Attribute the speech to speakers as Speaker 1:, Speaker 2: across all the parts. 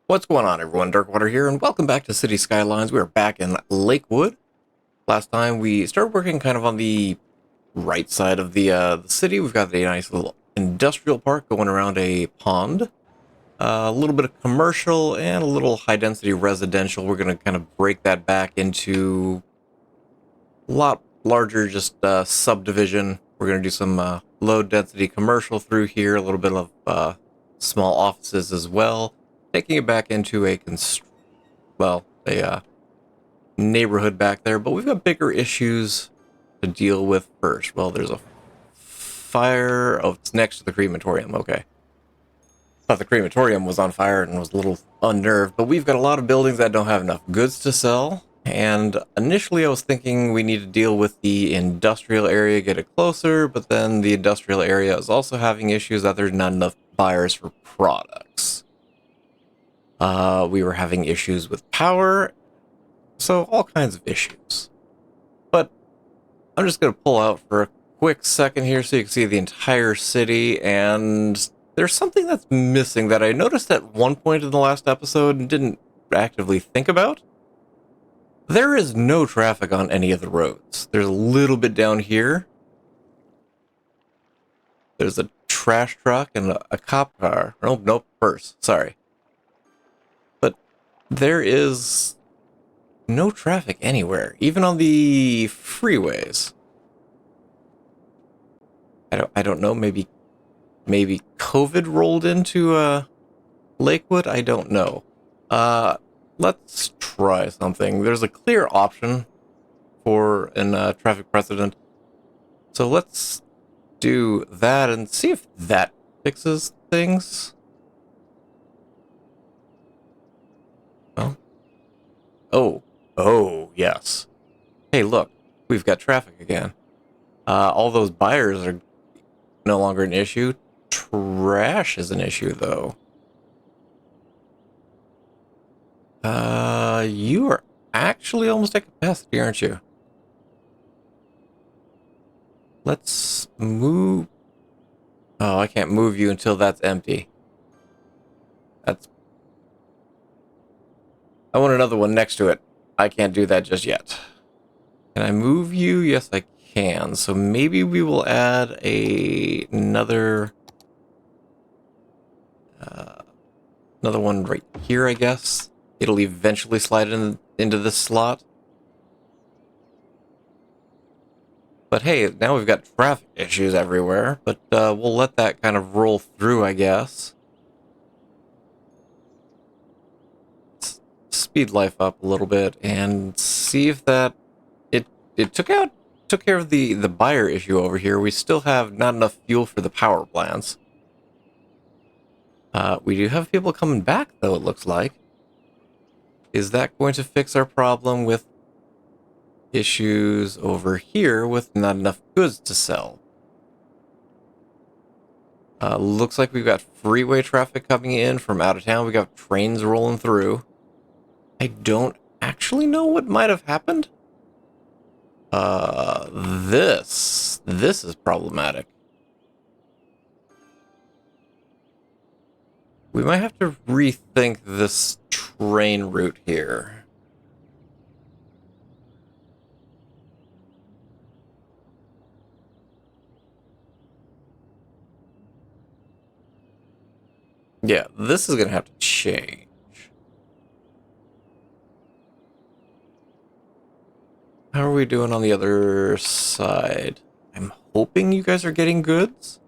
Speaker 1: What's going on, everyone? Darkwater here, and welcome back to City Skylines. We are back in Lakewood. Last time we started working kind of on the right side of the city. We've got a nice little industrial park going around a pond. A little bit of commercial and a little high-density residential. We're going to kind of break that back into a lot larger, just subdivision. We're going to do some low-density commercial through here, a little bit of small offices as well. Taking it back into a neighborhood back there, but we've got bigger issues to deal with first. Well, there's a fire. Oh, it's next to the crematorium. Okay. Thought the crematorium was on fire and was a little unnerved, but we've got a lot of buildings that don't have enough goods to sell. And initially I was thinking we need to deal with the industrial area, get it closer, but then the industrial area is also having issues that there's not enough buyers for products. We were having issues with power, so all kinds of issues. But I'm just going to pull out for a quick second here so you can see the entire city, and there's something that's missing that I noticed at one point in the last episode and didn't actively think about. There is no traffic on any of the roads. There's a little bit down here. There's a trash truck and a cop car. Nope, purse. Sorry. There is no traffic anywhere, even on the freeways. I don't know, maybe COVID rolled into Lakewood? I don't know. Let's try something. There's a clear option for an traffic precedent. So let's do that and see if that fixes things. Oh, yes. Hey, look, we've got traffic again. All those buyers are no longer an issue. Trash is an issue, though. You are actually almost at capacity, aren't you? Let's move. Oh, I can't move you until that's empty. I want another one next to it. I can't do that just yet. Can I move you? Yes, I can. So maybe we will add another one right here, I guess. It'll eventually slide into this slot. But hey, now we've got traffic issues everywhere. But we'll let that kind of roll through, I guess. Speed life up a little bit and see if that it took care of the buyer issue over here. We still have not enough fuel for the power plants. We do have people coming back though, it looks like. Is that going to fix our problem with issues over here with not enough goods to sell? Looks like we've got freeway traffic coming in from out of town. We got trains rolling through. I don't actually know what might have happened. This is problematic. We might have to rethink this train route here. Yeah, this is gonna have to change. How are we doing on the other side? I'm hoping you guys are getting goods.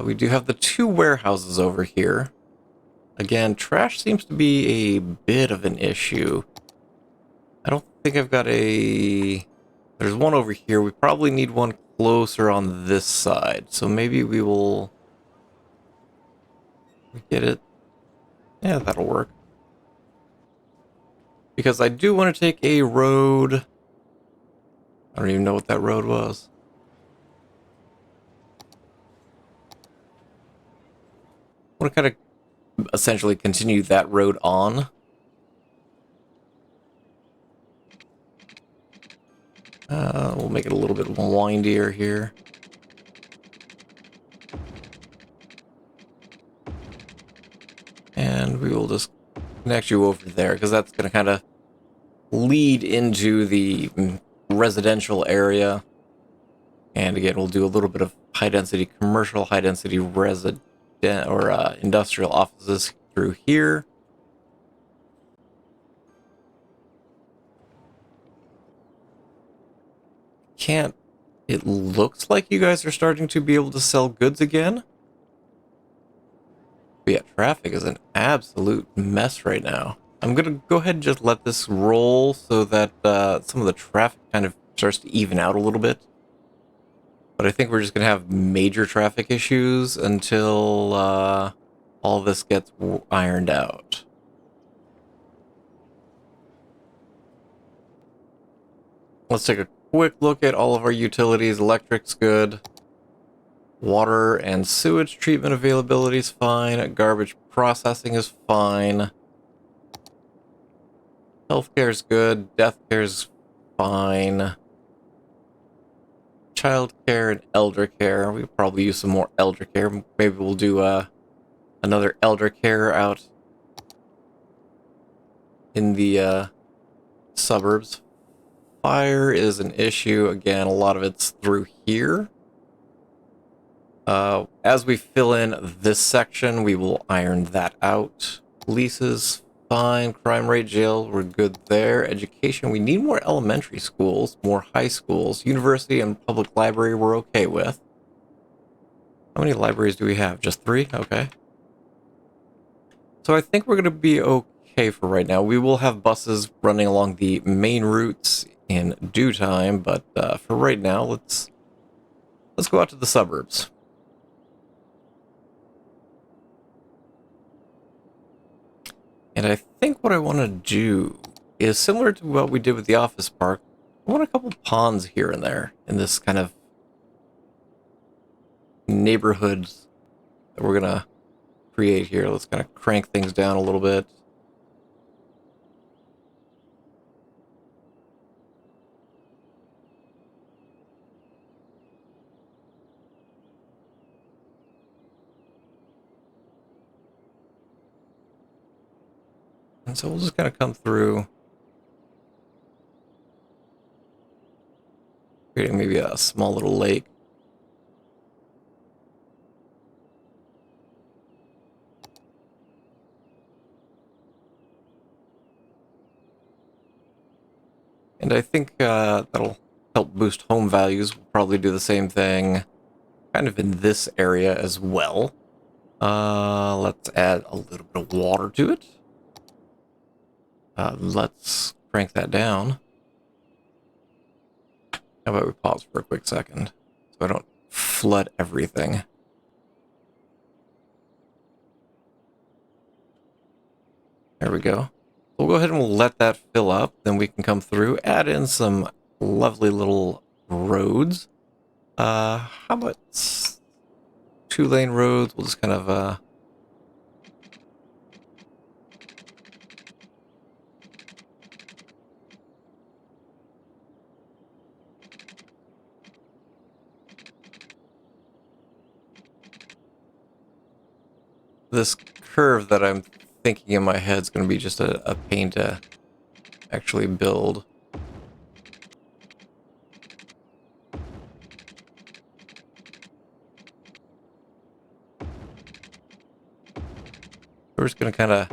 Speaker 1: We do have the two warehouses over here. Again, trash seems to be a bit of an issue. I don't think I've got a... There's one over here. We probably need one closer on this side. So maybe we will... get it. Yeah, that'll work. Because I do want to take a road... I don't even know what that road was. I want to kind of essentially continue that road on. We'll make it a little bit windier here. And we will just connect you over there, because that's going to kind of lead into the residential area. And again, we'll do a little bit of high-density commercial, high-density resident or industrial offices through here. It looks like you guys are starting to be able to sell goods again. But yeah, traffic is an absolute mess right now. I'm going to go ahead and just let this roll so that some of the traffic kind of starts to even out a little bit. But I think we're just going to have major traffic issues until all this gets ironed out. Let's take a quick look at all of our utilities. Electric's good. Water and sewage treatment availability is fine. Garbage processing is fine. Healthcare is good. Death care is fine. Child care and elder care. We could probably use some more elder care. Maybe we'll do another elder care out in the suburbs. Fire is an issue. Again, a lot of it's through here. As we fill in this section, we will iron that out. Leases, fine. Crime rate, jail, we're good there. Education, we need more elementary schools, more high schools. University and public library, we're okay with. How many libraries do we have? Just 3? Okay. So I think we're going to be okay for right now. We will have buses running along the main routes in due time, but for right now, let's go out to the suburbs. And I think what I want to do is similar to what we did with the office park. I want a couple ponds here and there in this kind of neighborhoods that we're going to create here. Let's kind of crank things down a little bit. And so we'll just kind of come through, creating maybe a small little lake. And I think that'll help boost home values. We'll probably do the same thing kind of in this area as well. Let's add a little bit of water to it. Let's crank that down. How about we pause for a quick second so I don't flood everything. There we go. We'll go ahead and we'll let that fill up. Then we can come through, add in some lovely little roads. How about 2-lane roads? We'll just kind of this curve that I'm thinking in my head is going to be just a pain to actually build. We're just going to kind of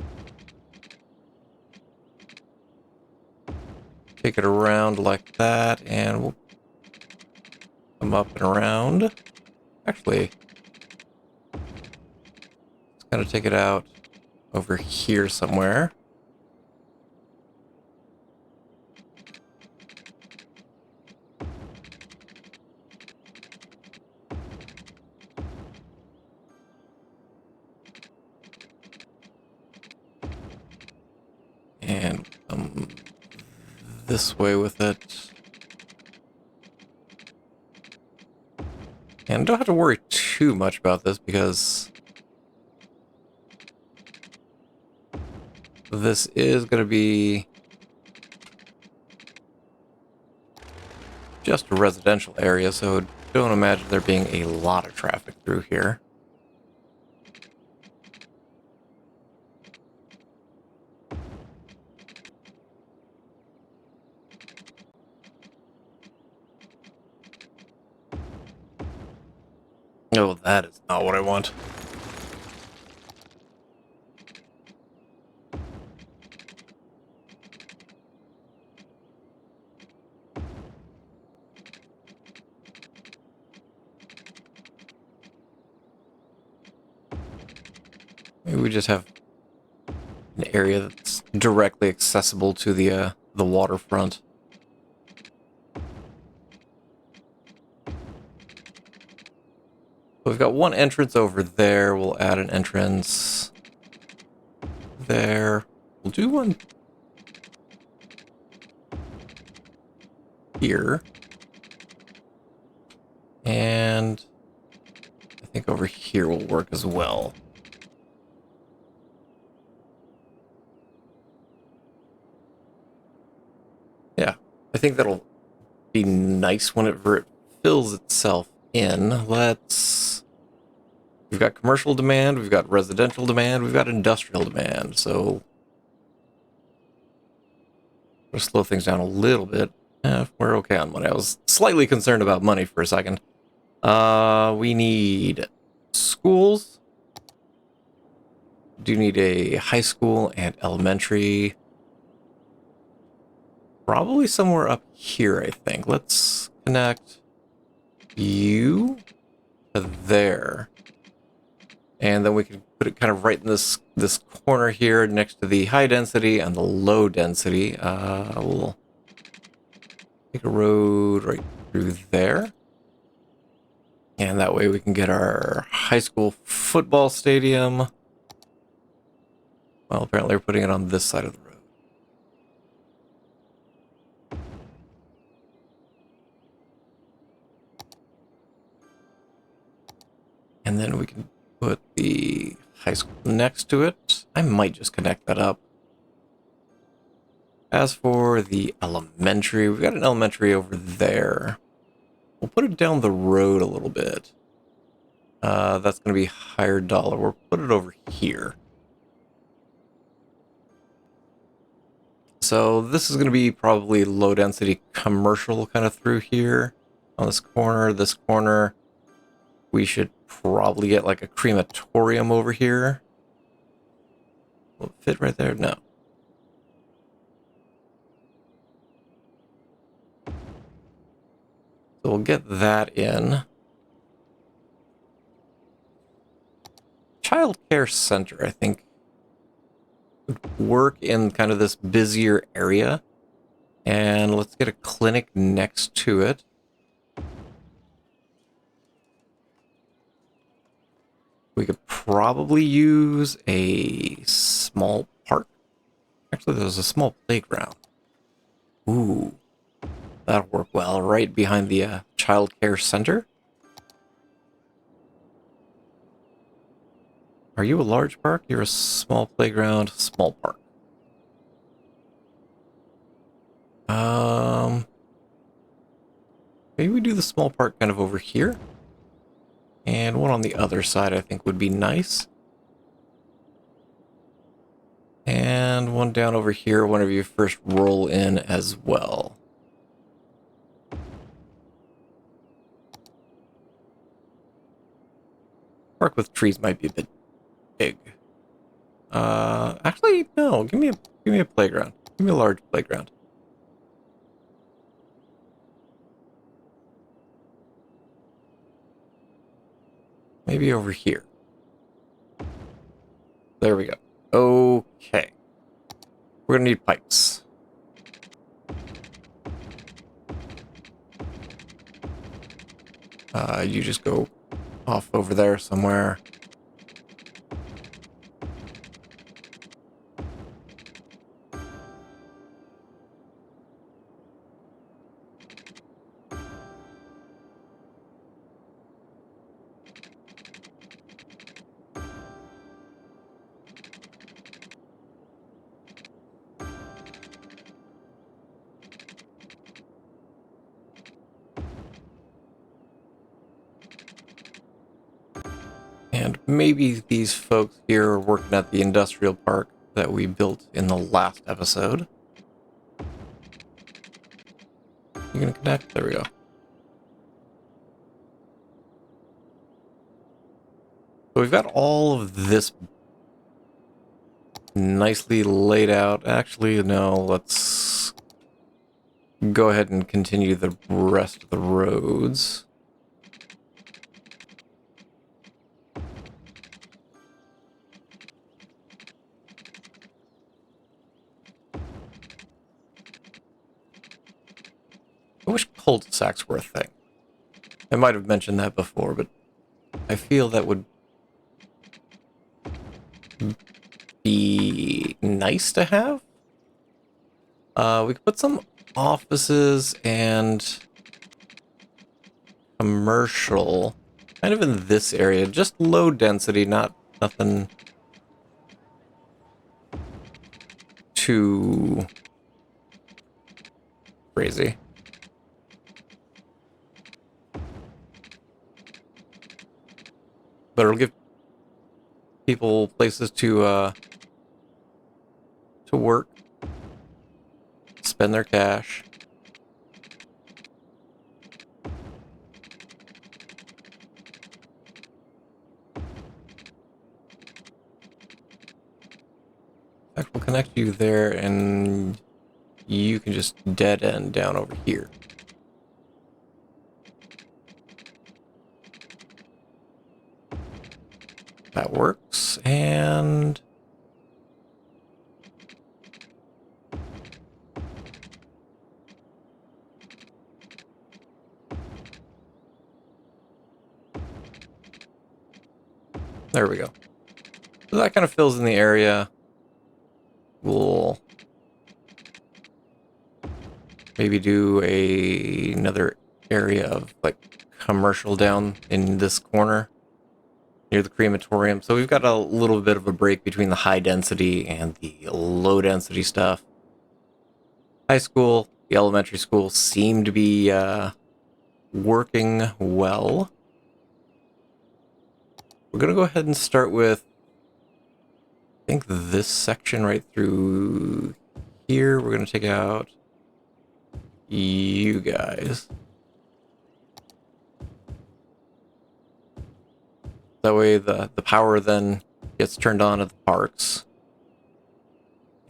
Speaker 1: take it around like that, and we'll come up and around. Actually, let's kind of take it out over here somewhere. And this way with it. And don't have to worry too much about this because this is going to be just a residential area, so don't imagine there being a lot of traffic through here. Oh, that is not what I want. Maybe we just have an area that's directly accessible to the waterfront. We've got one entrance over there. We'll add an entrance there. We'll do one here. And I think over here will work as well. Yeah, I think that'll be nice whenever it fills itself in. We've got commercial demand, we've got residential demand, we've got industrial demand, so we'll slow things down a little bit. We're okay on money. I was slightly concerned about money for a second. We need schools. Do need a high school and elementary. Probably somewhere up here, I think. Let's connect you to there. And then we can put it kind of right in this corner here next to the high density and the low density. We'll take a road right through there. And that way we can get our high school football stadium. Well, apparently we're putting it on this side of the road. And then we can put the high school next to it. I might just connect that up. As for the elementary, we've got an elementary over there. We'll put it down the road a little bit. That's going to be higher dollar. We'll put it over here. So this is going to be probably low density commercial kind of through here on this corner. This corner, we should probably get like a crematorium over here. Will it fit right there? No. So we'll get that in. Child care center, I think, would work in kind of this busier area. And let's get a clinic next to it. We could probably use a small park. Actually, there's a small playground. Ooh, that'll work well, right behind the child care center. Are you a large park? You're a small playground, small park. Maybe we do the small park kind of over here. And one on the other side I think would be nice. And one down over here whenever you first roll in as well. Park with trees might be a bit big. Actually, no. Give me a playground. Give me a large playground. Maybe over here. There we go. Okay. We're gonna need pipes. You just go off over there somewhere. And maybe these folks here are working at the industrial park that we built in the last episode. You gonna connect? There we go. So we've got all of this nicely laid out. Actually, no, let's go ahead and continue the rest of the roads. I wish cul-de-sacs were a thing. I might have mentioned that before, but I feel that would be nice to have. We could put some offices and commercial kind of in this area, just low density, nothing too crazy. But it'll give people places to work, spend their cash. In fact, we'll connect you there, and you can just dead end down over here. That works, and there we go. So that kind of fills in the area. We'll maybe do another area of like commercial down in this corner near the crematorium. So we've got a little bit of a break between the high density and the low density stuff. High school, the elementary school seem to be working well. We're going to go ahead and start with, I think, this section right through here. We're going to take out you guys. That way the power then gets turned on at the parks.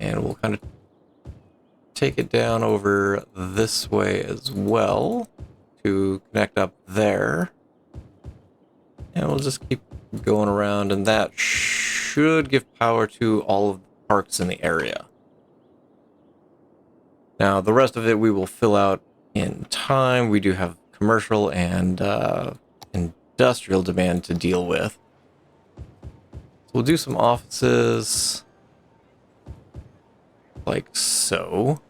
Speaker 1: And we'll kind of take it down over this way as well to connect up there. And we'll just keep going around, and that should give power to all of the parks in the area. Now, the rest of it we will fill out in time. We do have commercial and industrial demand to deal with. So we'll do some offices like so.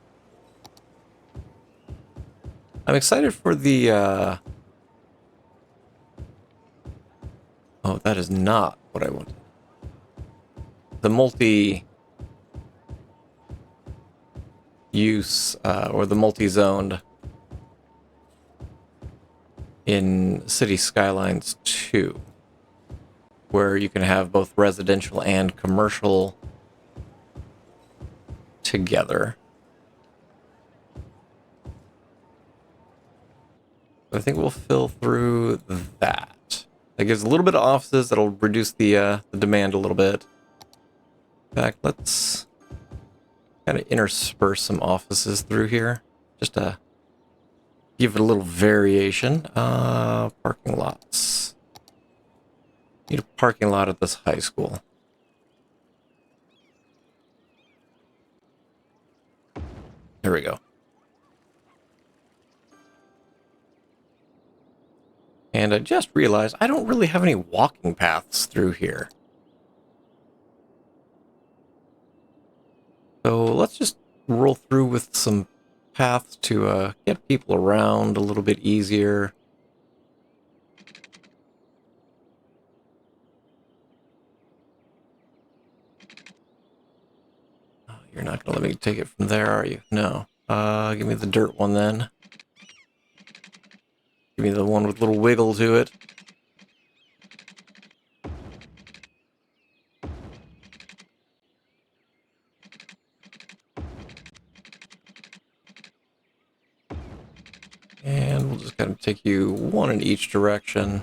Speaker 1: I'm excited for the oh, that is not what I wanted. The multi-use or the multi-zoned in City Skylines 2, where you can have both residential and commercial together. I think we'll fill through that. That gives a little bit of offices that'll reduce the demand a little bit. In fact, let's kind of intersperse some offices through here, just to give it a little variation. Parking lots. Need a parking lot at this high school. There we go. And I just realized I don't really have any walking paths through here. So let's just roll through with some paths to get people around a little bit easier. Oh, you're not going to let me take it from there, are you? No. Give me the dirt one then. Give me the one with a little wiggle to it. And we'll just kind of take you one in each direction.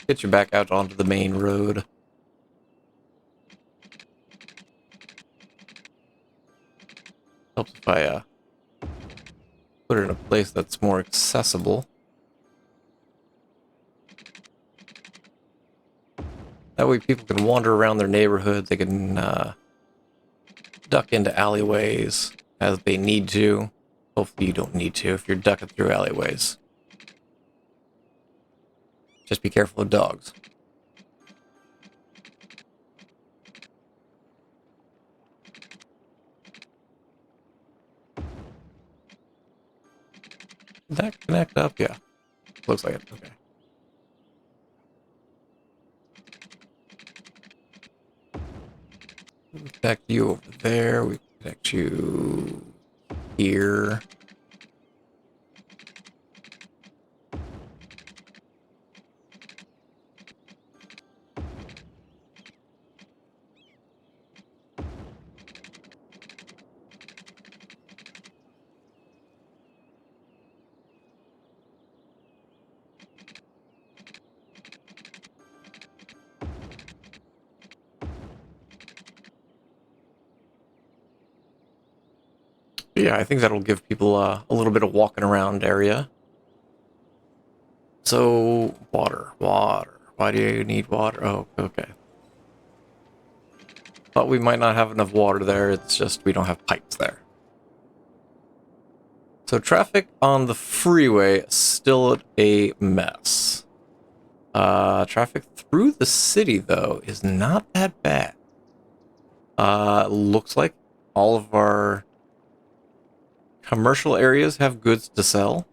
Speaker 1: Get you back out onto the main road. Helps if I put it in a place that's more accessible. That way people can wander around their neighborhood. They can duck into alleyways as they need to. Hopefully you don't need to if you're ducking through alleyways. Just be careful of dogs. Did that connect up? Yeah. Looks like it. Okay. We connect you over there. We connect you here. Yeah, I think that'll give people a little bit of walking around area. So, water. Why do you need water? Oh, okay. Thought we might not have enough water there. It's just we don't have pipes there. So traffic on the freeway is still a mess. Traffic through the city, though, is not that bad. Looks like all of our commercial areas have goods to sell.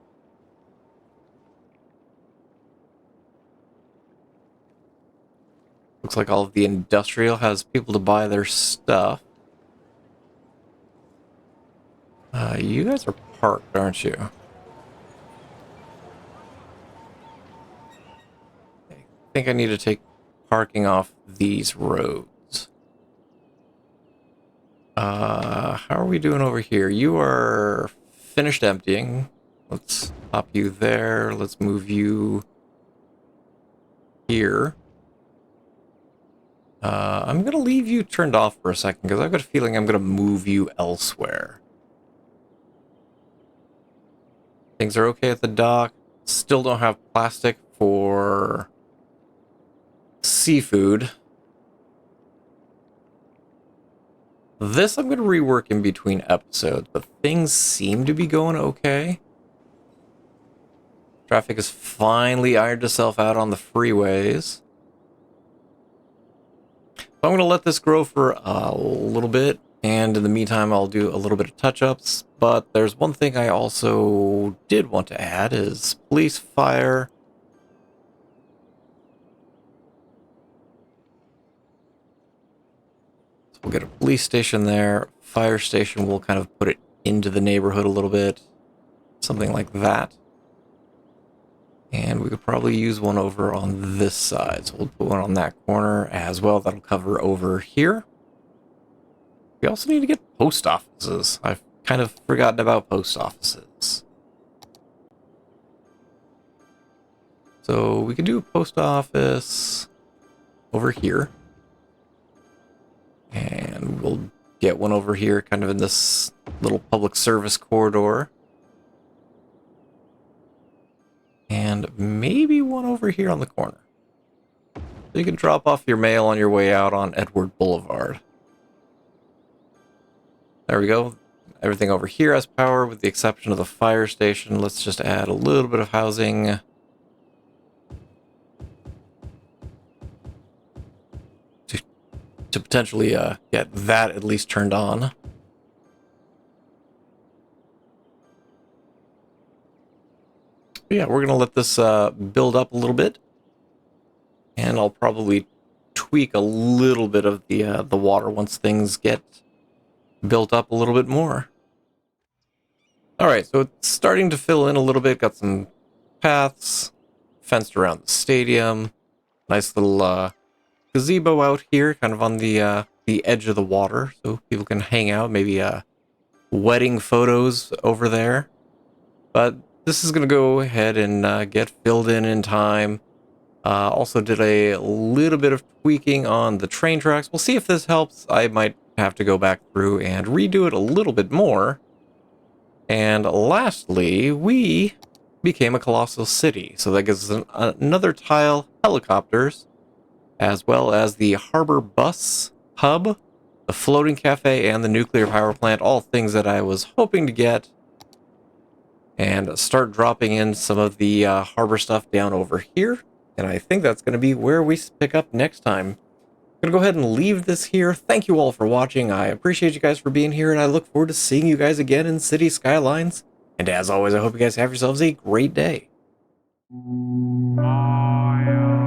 Speaker 1: Looks like all of the industrial has people to buy their stuff. You guys are parked, aren't you? I think I need to take parking off these roads. How are we doing over here? You are finished emptying. Let's pop you there. Let's move you here. I'm going to leave you turned off for a second because I've got a feeling I'm going to move you elsewhere. Things are okay at the dock. Still don't have plastic for seafood. This I'm going to rework in between episodes, but things seem to be going okay. Traffic has finally ironed itself out on the freeways. So I'm going to let this grow for a little bit, and in the meantime I'll do a little bit of touch-ups, but there's one thing I also did want to add is police, fire. So we'll get a police station there, fire station, we'll kind of put it into the neighborhood a little bit, something like that. And we could probably use one over on this side. So we'll put one on that corner as well. That'll cover over here. We also need to get post offices. I've kind of forgotten about post offices. So we could do a post office over here. And we'll get one over here kind of in this little public service corridor. And maybe one over here on the corner. So you can drop off your mail on your way out on Edward Boulevard. There we go. Everything over here has power with the exception of the fire station. Let's just add a little bit of housing. To potentially get that at least turned on. Yeah, we're going to let this build up a little bit. And I'll probably tweak a little bit of the water once things get built up a little bit more. Alright, so it's starting to fill in a little bit. Got some paths fenced around the stadium. Nice little gazebo out here, kind of on the edge of the water, so people can hang out. Maybe wedding photos over there. But this is going to go ahead and get filled in time. Also did a little bit of tweaking on the train tracks. We'll see if this helps. I might have to go back through and redo it a little bit more. And lastly, we became a colossal city. So that gives us another tile, helicopters, as well as the harbor bus hub, the floating cafe, and the nuclear power plant. All things that I was hoping to get. And start dropping in some of the harbor stuff down over here. And I think that's going to be where we pick up next time. I'm going to go ahead and leave this here. Thank you all for watching. I appreciate you guys for being here, and I look forward to seeing you guys again in City Skylines. And as always, I hope you guys have yourselves a great day.
Speaker 2: Oh, yeah.